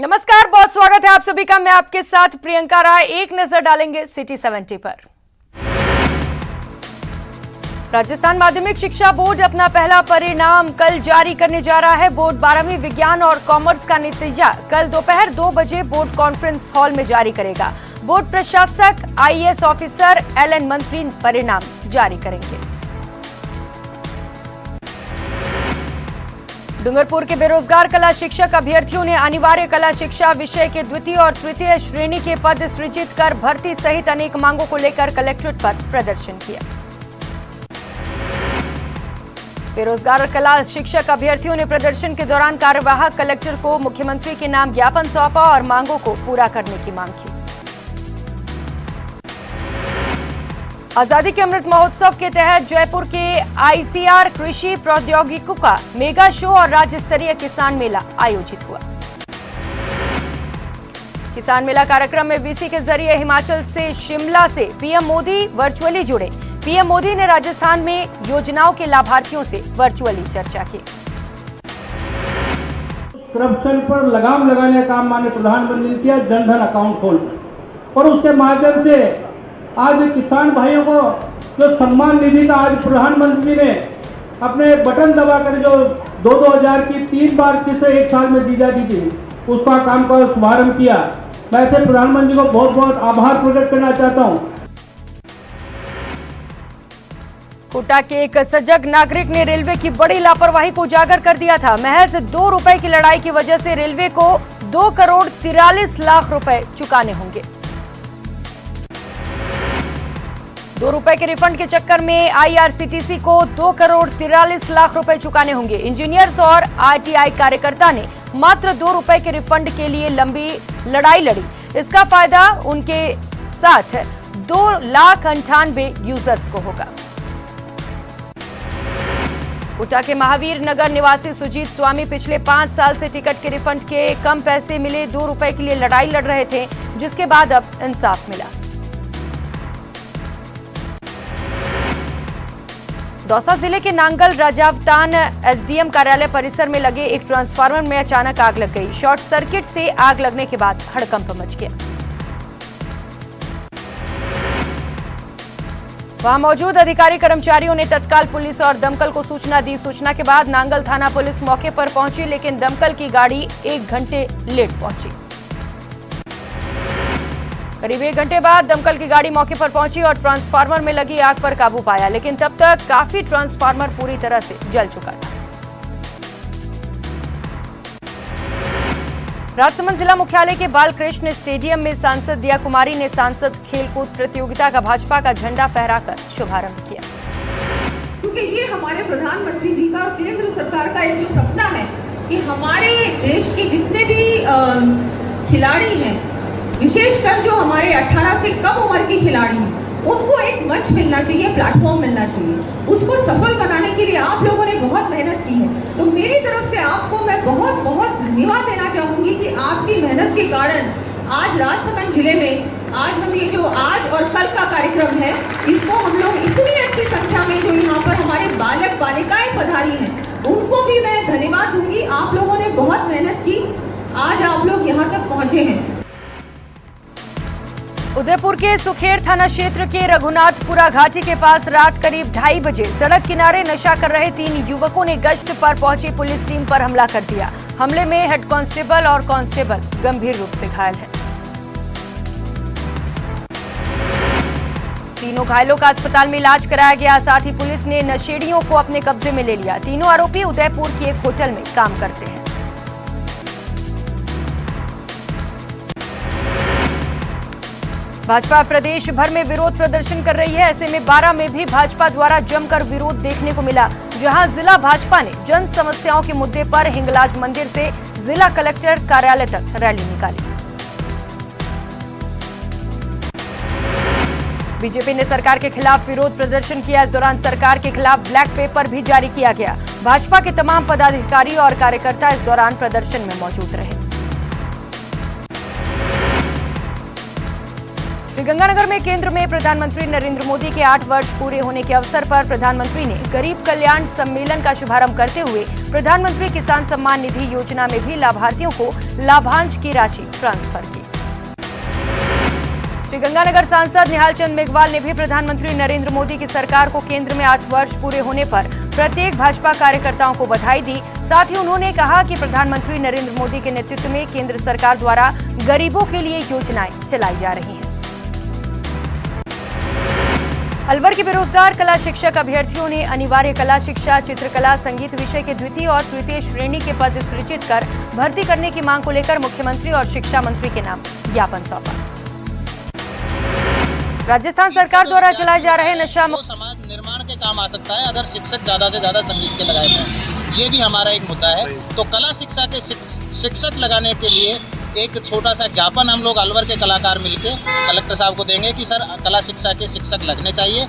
नमस्कार, बहुत स्वागत है आप सभी का। मैं आपके साथ प्रियंका राय। एक नजर डालेंगे सिटी 70 पर। राजस्थान माध्यमिक शिक्षा बोर्ड अपना पहला परिणाम कल जारी करने जा रहा है। बोर्ड 12वीं विज्ञान और कॉमर्स का नतीजा कल दोपहर 2 बजे बोर्ड कॉन्फ्रेंस हॉल में जारी करेगा। बोर्ड प्रशासक, आईएएस ऑफिसर, एलएन मंत्री परिणाम जारी करेंगे। डूंगरपुर के बेरोजगार कला शिक्षक अभ्यर्थियों ने अनिवार्य कला शिक्षा विषय के द्वितीय और तृतीय श्रेणी के पद सृजित कर भर्ती सहित अनेक मांगों को लेकर कलेक्ट्रेट पर प्रदर्शन किया। बेरोजगार कला शिक्षक अभ्यर्थियों ने प्रदर्शन के दौरान कार्यवाहक कलेक्टर को मुख्यमंत्री के नाम ज्ञापन सौंपा और मांगों को पूरा करने की मांग की। आजादी के अमृत महोत्सव के तहत जयपुर के आईसीआर कृषि प्रौद्योगिकी का मेगा शो और राज्य स्तरीय किसान मेला आयोजित हुआ। किसान मेला कार्यक्रम में वीसी के जरिए हिमाचल से शिमला से पीएम मोदी वर्चुअली जुड़े। पीएम मोदी ने राजस्थान में योजनाओं के लाभार्थियों से वर्चुअली चर्चा की। करप्शन पर लगाम लगाने का काम माननीय प्रधानमंत्री ने किया, जनधन अकाउंट खोलकर, और उसके माध्यम से आज किसान भाइयों को जो सम्मान निधि का आज प्रधानमंत्री ने अपने बटन दबाकर जो 2,000 की 3 बार किस्त एक साल में दी जाती थी, उसका काम का शुभारंभ किया। मैं ऐसे प्रधानमंत्री को बहुत बहुत आभार प्रकट करना चाहता हूं। कोटा के एक सजग नागरिक ने रेलवे की बड़ी लापरवाही को उजागर कर दिया था। महज 2 रुपए की लड़ाई की वजह से रेलवे को 2 करोड़ 43 लाख रुपए चुकाने होंगे। 2 रुपए के रिफंड के चक्कर में आईआरसीटीसी को 2 करोड़ 43 लाख रुपए चुकाने होंगे। इंजीनियर्स और आरटीआई कार्यकर्ता ने मात्र 2 रुपए के रिफंड के लिए लंबी लड़ाई लड़ी। इसका फायदा उनके साथ 2,98,000 यूजर्स को होगा। कोटा के महावीर नगर निवासी सुजीत स्वामी पिछले 5 साल से टिकट के रिफंड के कम पैसे मिले 2 रुपए के लिए लड़ाई लड़ रहे थे, जिसके बाद अब इंसाफ मिला। दौसा जिले के नांगल राजावतान एसडीएम कार्यालय परिसर में लगे एक ट्रांसफार्मर में अचानक आग लग गई। शॉर्ट सर्किट से आग लगने के बाद हड़कंप मच गया। वहां मौजूद अधिकारी कर्मचारियों ने तत्काल पुलिस और दमकल को सूचना दी। सूचना के बाद नांगल थाना पुलिस मौके पर पहुंची, लेकिन दमकल की गाड़ी 1 घंटे लेट पहुंची। करीब 1 घंटे बाद दमकल की गाड़ी मौके पर पहुंची और ट्रांसफार्मर में लगी आग पर काबू पाया, लेकिन तब तक काफी ट्रांसफार्मर पूरी तरह से जल चुका था। राजसमंद जिला मुख्यालय के बालकृष्ण स्टेडियम में सांसद दिया कुमारी ने सांसद खेलकूद प्रतियोगिता का भाजपा का झंडा फहराकर शुभारंभ किया। क्योंकि ये हमारे प्रधानमंत्री जी का और केंद्र सरकार का एक जो सपना है कि हमारे देश के जितने भी खिलाड़ी हैं, विशेषकर जो हमारे 18 से कम उम्र के खिलाड़ी हैं, उनको एक मंच मिलना चाहिए, प्लेटफॉर्म मिलना चाहिए। उसको सफल बनाने के लिए आप लोगों ने बहुत मेहनत की है, तो मेरी तरफ से आपको मैं बहुत बहुत धन्यवाद देना चाहूंगी कि आपकी मेहनत के कारण आज राजसमंद जिले में आज हम ये जो आज और कल का कार्यक्रम है, इसको हम लोग इतनी अच्छी संख्या में जो यहाँ पर हमारे बालक बालिकाएं पधारी हैं, उनको भी मैं धन्यवाद दूंगी। आप लोगों ने बहुत मेहनत की, आज आप लोग यहाँ तक पहुंचे हैं। उदयपुर के सुखेर थाना क्षेत्र के रघुनाथपुरा घाटी के पास रात करीब 2:30 बजे सड़क किनारे नशा कर रहे 3 युवकों ने गश्त पर पहुंची पुलिस टीम पर हमला कर दिया। हमले में हेड कांस्टेबल और कांस्टेबल गंभीर रूप से घायल हैं। तीनों घायलों का अस्पताल में इलाज कराया गया। साथ ही पुलिस ने नशेड़ियों को अपने कब्जे में ले लिया। तीनों आरोपी उदयपुर की एक होटल में काम करते हैं। भाजपा प्रदेश भर में विरोध प्रदर्शन कर रही है। ऐसे में 12 में भी भाजपा द्वारा जमकर विरोध देखने को मिला, जहां जिला भाजपा ने जन समस्याओं के मुद्दे पर हिंगलाज मंदिर से जिला कलेक्टर कार्यालय तक रैली निकाली। बीजेपी ने सरकार के खिलाफ विरोध प्रदर्शन किया। इस दौरान सरकार के खिलाफ ब्लैक पेपर भी जारी किया गया। भाजपा के तमाम पदाधिकारी और कार्यकर्ता इस दौरान प्रदर्शन में मौजूद रहे। श्रीगंगानगर में केंद्र में प्रधानमंत्री नरेंद्र मोदी के 8 वर्ष पूरे होने के अवसर पर प्रधानमंत्री ने गरीब कल्याण सम्मेलन का शुभारंभ करते हुए प्रधानमंत्री किसान सम्मान निधि योजना में भी लाभार्थियों को लाभांश की राशि ट्रांसफर की। श्रीगंगानगर सांसद निहाल चंद मेघवाल ने भी प्रधानमंत्री नरेंद्र मोदी की सरकार को केंद्र में 8 वर्ष पूरे होने पर प्रत्येक भाजपा कार्यकर्ताओं को बधाई दी। साथ ही उन्होंने कहा कि प्रधानमंत्री नरेंद्र मोदी के नेतृत्व में केंद्र सरकार द्वारा गरीबों के लिए योजनाएं चलाई जा रही हैं। अलवर के बेरोजगार कला शिक्षक अभ्यर्थियों ने अनिवार्य कला शिक्षा, चित्रकला, संगीत विषय के द्वितीय और तृतीय श्रेणी के पद सृजित कर भर्ती करने की मांग को लेकर मुख्यमंत्री और शिक्षा मंत्री के नाम ज्ञापन सौंपा। राजस्थान सरकार द्वारा चलाए जा रहे नशा समाज निर्माण के काम आ सकता है अगर शिक्षक ज़्यादा से ज़्यादा संगीत के लगाए जाएं। ये भी हमारा एक मुद्दा है। तो कला शिक्षा के शिक्षक लगाने के लिए एक छोटा सा ज्ञापन हम लोग अलवर के कलाकार मिलके कलेक्टर साहब को देंगे कि सर कला शिक्षा के शिक्षक लगने चाहिए।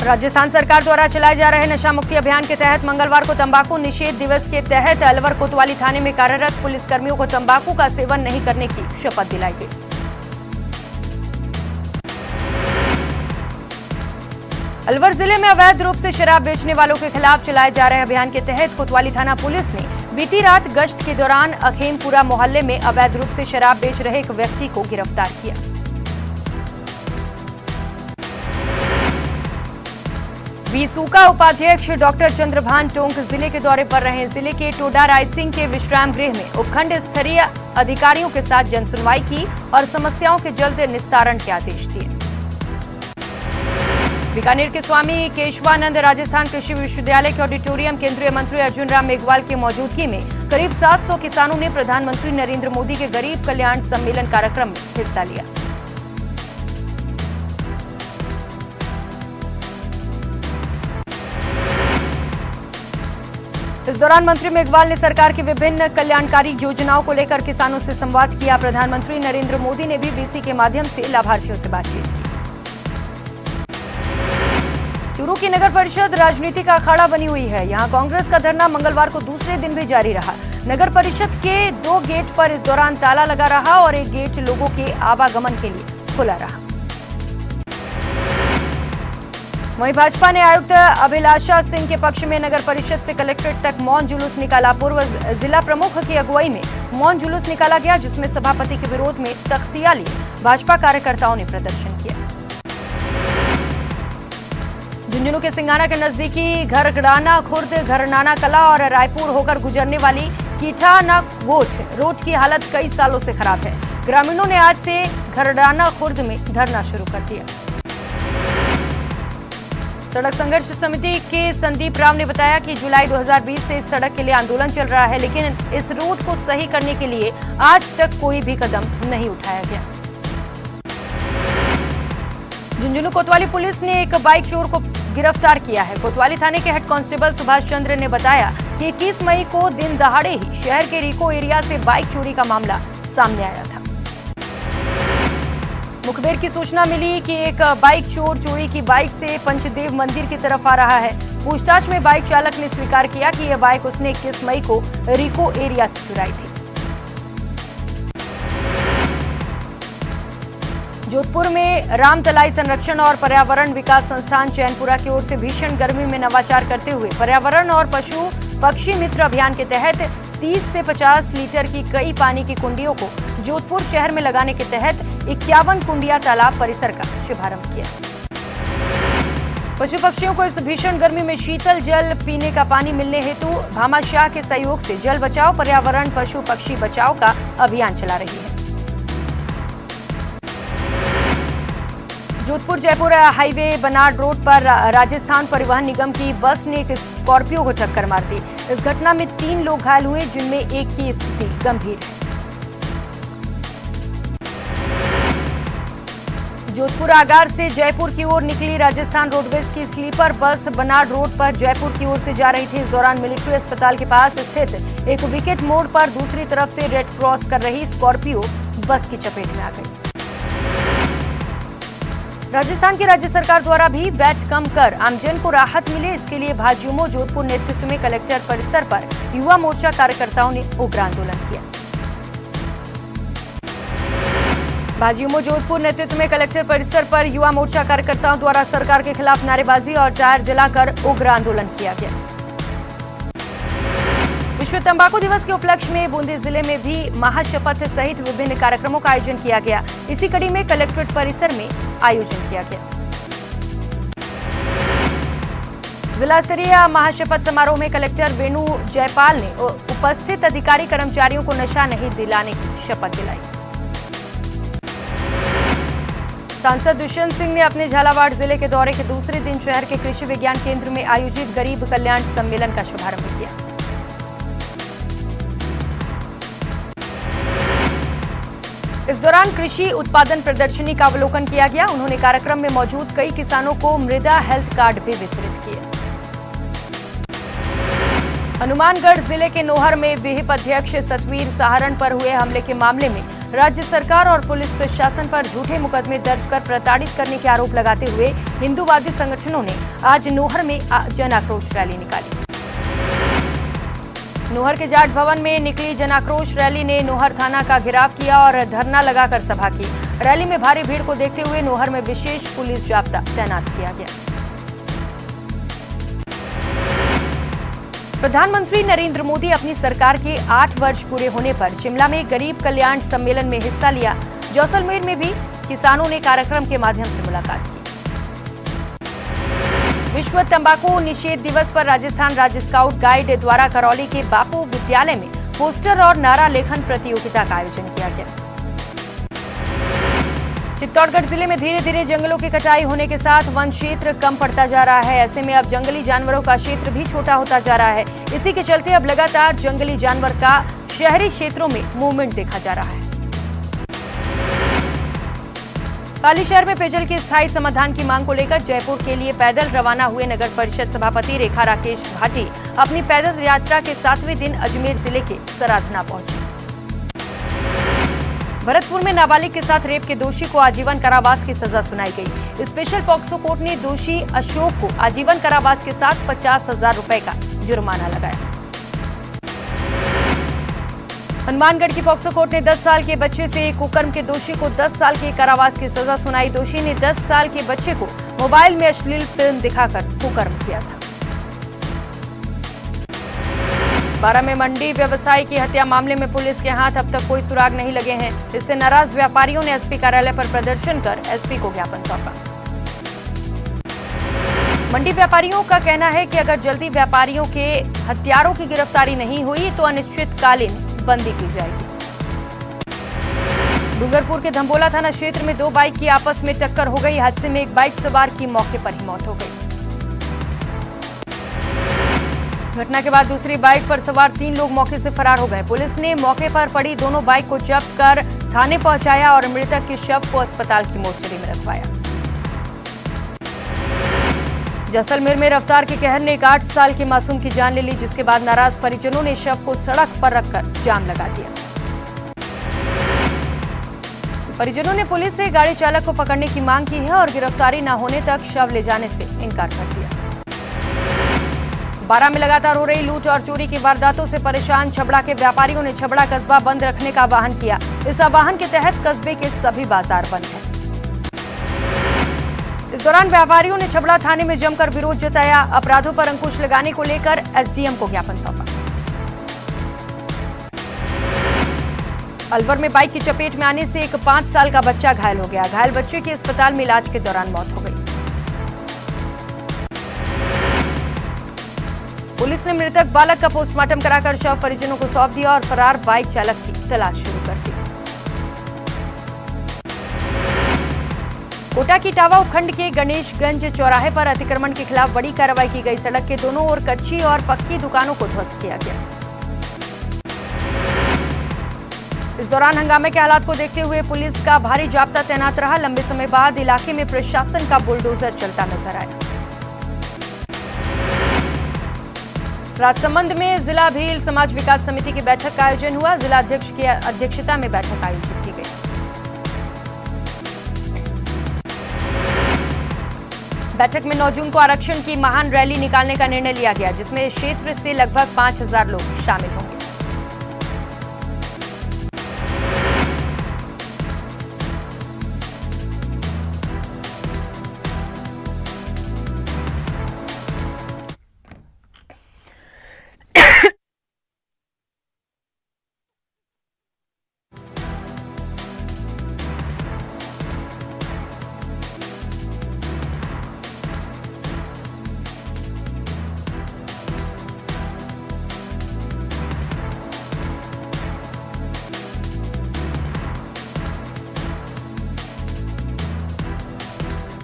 राजस्थान सरकार द्वारा चलाए जा रहे नशा मुक्ति अभियान के तहत मंगलवार को तंबाकू निषेध दिवस के तहत अलवर कोतवाली थाने में कार्यरत पुलिसकर्मियों को तंबाकू का सेवन नहीं करने की शपथ दिलाई गई। अलवर जिले में अवैध रूप से शराब बेचने वालों के खिलाफ चलाए जा रहे अभियान के तहत कोतवाली थाना पुलिस ने बीती रात गश्त के दौरान अखेमपुरा मोहल्ले में अवैध रूप से शराब बेच रहे एक व्यक्ति को गिरफ्तार किया। बीसूका उपाध्यक्ष डॉक्टर चंद्रभान टोंक जिले के दौरे पर रहे। जिले के टोडा रायसिंह के विश्राम गृह में उपखंड स्तरीय अधिकारियों के साथ जनसुनवाई की और समस्याओं के जल्द निस्तारण के आदेश दिए। बीकानेर के स्वामी केशवानंद राजस्थान कृषि विश्वविद्यालय के ऑडिटोरियम केंद्रीय मंत्री अर्जुन राम मेघवाल की मौजूदगी में करीब 700 किसानों ने प्रधानमंत्री नरेंद्र मोदी के गरीब कल्याण सम्मेलन कार्यक्रम में हिस्सा लिया। इस दौरान मंत्री मेघवाल ने सरकार की विभिन्न कल्याणकारी योजनाओं को लेकर किसानों से संवाद किया। प्रधानमंत्री नरेंद्र मोदी ने भी वीसी के माध्यम से लाभार्थियों से बातचीत की। चूरू की नगर परिषद राजनीति का अखाड़ा बनी हुई है। यहां कांग्रेस का धरना मंगलवार को दूसरे दिन भी जारी रहा। नगर परिषद के 2 गेट पर इस दौरान ताला लगा रहा और एक गेट लोगों के आवागमन के लिए खुला रहा। वहीं भाजपा ने आयुक्त अभिलाषा सिंह के पक्ष में नगर परिषद से कलेक्ट्रेट तक मौन जुलूस निकाला। पूर्व जिला प्रमुख की अगुवाई में मौन जुलूस निकाला गया, जिसमें सभापति के विरोध में तख्तियां लिए भाजपा कार्यकर्ताओं ने प्रदर्शन किया। झुंझुनू के सिंगाना के नजदीकी घरगड़ाना खुर्द, घरनाना कला और रायपुर होकर गुजरने वाली कीठाना गोठ रोड की हालत कई सालों से खराब है। ग्रामीणों ने आज से घरगड़ाना खुर्द में धरना शुरू कर दिया। सड़क संघर्ष समिति के संदीप राव ने बताया कि जुलाई 2020 से इस सड़क के लिए आंदोलन चल रहा है, लेकिन इस रूट को सही करने के लिए आज तक कोई भी कदम नहीं उठाया गया। झुंझुनू कोतवाली पुलिस ने एक बाइक चोर को गिरफ्तार किया है। कोतवाली थाने के हेड कांस्टेबल सुभाष चंद्र ने बताया कि 21 मई को दिन दहाड़े ही शहर के रिको एरिया से बाइक चोरी का मामला सामने आया था। मुखबिर की सूचना मिली कि एक बाइक चोर चोरी की बाइक से पंचदेव मंदिर की तरफ आ रहा है। पूछताछ में बाइक चालक ने स्वीकार किया कि यह बाइक उसने 21 मई को रिको एरिया से चुराई थी। जोधपुर में रामतलाई संरक्षण और पर्यावरण विकास संस्थान चैनपुरा की ओर से भीषण गर्मी में नवाचार करते हुए पर्यावरण और पशु पक्षी मित्र अभियान के तहत 30 से 50 लीटर की कई पानी की कुंडियों को जोधपुर शहर में लगाने के तहत 51 कुंडिया तालाब परिसर का शुभारंभ किया। पशु पक्षियों को इस भीषण गर्मी में शीतल जल पीने का पानी मिलने हेतु भामाशाह के सहयोग से जल बचाओ पर्यावरण पशु पक्षी बचाओ का अभियान चला रही है। जोधपुर जयपुर हाईवे बनाड रोड पर राजस्थान परिवहन निगम की बस ने एक स्कॉर्पियो को टक्कर मार दी। इस घटना में 3 लोग घायल हुए, जिनमें एक की स्थिति गंभीर है। जोधपुर आगार से जयपुर की ओर निकली राजस्थान रोडवेज की स्लीपर बस बनाड रोड पर जयपुर की ओर से जा रही थी। इस दौरान मिलिट्री अस्पताल के पास स्थित एक विकेट मोड़ पर दूसरी तरफ से रेड क्रॉस कर रही स्कॉर्पियो बस की चपेट में आ गई। राजस्थान की राज्य सरकार द्वारा भी वैट कम कर आमजन को राहत मिले, इसके लिए भाजयुमो जोधपुर नेतृत्व में कलेक्टर परिसर पर युवा मोर्चा कार्यकर्ताओं ने उग्र आंदोलन किया। भाजयुमो जोधपुर नेतृत्व में कलेक्टर परिसर पर युवा मोर्चा कार्यकर्ताओं द्वारा सरकार के खिलाफ नारेबाजी और टायर जलाकर उग्र आंदोलन किया गया। विश्व तंबाकू दिवस के उपलक्ष्य में बूंदी जिले में भी महाशपथ सहित विभिन्न कार्यक्रमों का आयोजन किया गया। इसी कड़ी में कलेक्ट्रेट परिसर में आयोजन किया गया। जिला स्तरीय महाशपथ समारोह में कलेक्टर वेणु जयपाल ने उपस्थित अधिकारी कर्मचारियों को नशा नहीं दिलाने की शपथ दिलाई। सांसद दुष्यंत सिंह ने अपने झालावाड़ जिले के दौरे के दूसरे दिन शहर के कृषि विज्ञान केंद्र में आयोजित गरीब कल्याण सम्मेलन का शुभारंभ किया। इस दौरान कृषि उत्पादन प्रदर्शनी का अवलोकन किया गया। उन्होंने कार्यक्रम में मौजूद कई किसानों को मृदा हेल्थ कार्ड भी वितरित किए। हनुमानगढ़ जिले के नोहर में विहिप अध्यक्ष सतवीर सहारण पर हुए हमले के मामले में राज्य सरकार और पुलिस प्रशासन पर झूठे मुकदमे दर्ज कर प्रताड़ित करने के आरोप लगाते हुए हिंदूवादी संगठनों ने आज नोहर में जन आक्रोश रैली निकाली। नोहर के जाट भवन में निकली जन आक्रोश रैली ने नोहर थाना का घेराव किया और धरना लगाकर सभा की। रैली में भारी भीड़ को देखते हुए नोहर में विशेष पुलिस जाब्ता तैनात किया गया। प्रधानमंत्री नरेंद्र मोदी अपनी सरकार के 8 वर्ष पूरे होने पर शिमला में गरीब कल्याण सम्मेलन में हिस्सा लिया। जैसलमेर में भी किसानों ने कार्यक्रम के माध्यम से मुलाकात की। विश्व तंबाकू निषेध दिवस पर राजस्थान राज्य स्काउट गाइड द्वारा करौली के बापू विद्यालय में पोस्टर और नारा लेखन प्रतियोगिता का आयोजन किया गया। चित्तौड़गढ़ जिले में धीरे धीरे जंगलों की कटाई होने के साथ वन क्षेत्र कम पड़ता जा रहा है। ऐसे में अब जंगली जानवरों का क्षेत्र भी छोटा होता जा रहा है। इसी के चलते अब लगातार जंगली जानवर का शहरी क्षेत्रों में मूवमेंट देखा जा रहा है। पाली शहर में पेयजल के स्थायी समाधान की मांग को लेकर जयपुर के लिए पैदल रवाना हुए नगर परिषद सभापति रेखा राकेश भाटी अपनी पैदल यात्रा के 7वें दिन अजमेर जिले के सराधना पहुंचे। भरतपुर में नाबालिग के साथ रेप के दोषी को आजीवन कारावास की सजा सुनाई गई। स्पेशल पॉक्सो कोर्ट ने दोषी अशोक को आजीवन कारावास के साथ 50,000 रुपए का जुर्माना लगाया। हनुमानगढ़ की पॉक्सो कोर्ट ने 10 साल के बच्चे से कुकर्म के दोषी को 10 साल के कारावास की सजा सुनाई। दोषी ने 10 साल के बच्चे को मोबाइल में अश्लील फिल्म दिखाकर कुकर्म किया था। बारा में मंडी व्यवसायी की हत्या मामले में पुलिस के हाथ अब तक कोई सुराग नहीं लगे हैं। इससे नाराज व्यापारियों ने एसपी कार्यालय पर प्रदर्शन कर एसपी को ज्ञापन सौंपा। मंडी व्यापारियों का कहना है कि अगर जल्दी व्यापारियों के हत्यारों की गिरफ्तारी नहीं हुई तो अनिश्चितकालीन बंदी की जाएगी। डूंगरपुर के धंबोला थाना क्षेत्र में 2 बाइक की आपस में टक्कर हो गई। हादसे में एक बाइक सवार की मौके पर ही मौत हो गई। घटना के बाद दूसरी बाइक पर सवार 3 लोग मौके से फरार हो गए। पुलिस ने मौके पर पड़ी दोनों बाइक को जब्त कर थाने पहुंचाया और मृतक के शव को अस्पताल की मोर्चरी में रखवाया। जैसलमेर में रफ्तार के कहर ने एक 8 साल के मासूम की जान ले ली, जिसके बाद नाराज परिजनों ने शव को सड़क पर रखकर जाम लगा दिया। परिजनों ने पुलिस से गाड़ी चालक को पकड़ने की मांग की है और गिरफ्तारी न होने तक शव ले जाने से इनकार कर दिया। बारा में लगातार हो रही लूट और चोरी की वारदातों से परेशान छबड़ा के व्यापारियों ने छबड़ा कस्बा बंद रखने का आह्वान किया। इस आह्वान के तहत कस्बे के सभी बाजार बंद हैं। इस दौरान व्यापारियों ने छबड़ा थाने में जमकर विरोध जताया। अपराधों पर अंकुश लगाने को लेकर एसडीएम को ज्ञापन सौंपा। अलवर में बाइक की चपेट में आने से एक 5 साल का बच्चा घायल हो गया। घायल बच्चे की अस्पताल में इलाज के दौरान मौत हो गई। पुलिस ने मृतक बालक का पोस्टमार्टम कराकर शव परिजनों को सौंप दिया और फरार बाइक चालक की तलाश शुरू कर दी। कोटा की टावा उपखंड के गणेशगंज चौराहे पर अतिक्रमण के खिलाफ बड़ी कार्रवाई की गई। सड़क के दोनों ओर कच्ची और पक्की दुकानों को ध्वस्त किया गया। इस दौरान हंगामे के हालात को देखते हुए पुलिस का भारी जाब्ता तैनात रहा। लंबे समय बाद इलाके में प्रशासन का बुलडोजर चलता नजर आया। राजसमंद में जिला भील समाज विकास समिति की बैठक का आयोजन हुआ। जिला अध्यक्ष की अध्यक्षता में बैठक आयोजित की गई। बैठक में 9 जून को आरक्षण की महान रैली निकालने का निर्णय लिया गया, जिसमें क्षेत्र से लगभग 5000 लोग शामिल होंगे।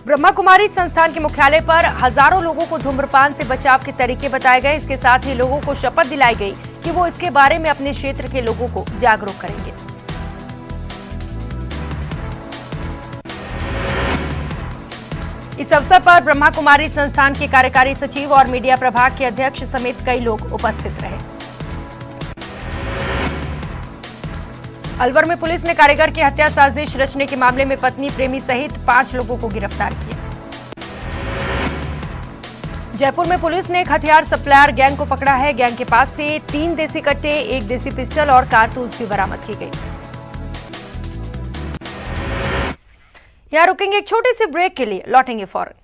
ब्रह्मा कुमारी संस्थान के मुख्यालय पर हजारों लोगों को धूम्रपान से बचाव के तरीके बताए गए। इसके साथ ही लोगों को शपथ दिलाई गई कि वो इसके बारे में अपने क्षेत्र के लोगों को जागरूक करेंगे। इस अवसर पर ब्रह्मा कुमारी संस्थान के कार्यकारी सचिव और मीडिया प्रभाग के अध्यक्ष समेत कई लोग उपस्थित रहे। अलवर में पुलिस ने कारीगर की हत्या साजिश रचने के मामले में पत्नी प्रेमी सहित 5 लोगों को गिरफ्तार किया। जयपुर में पुलिस ने एक हथियार सप्लायर गैंग को पकड़ा है। गैंग के पास से 3 देसी कट्टे, 1 देसी पिस्टल और कारतूस भी बरामद की गई। यहाँ रुकेंगे एक छोटे से ब्रेक के लिए, लौटेंगे फौरन।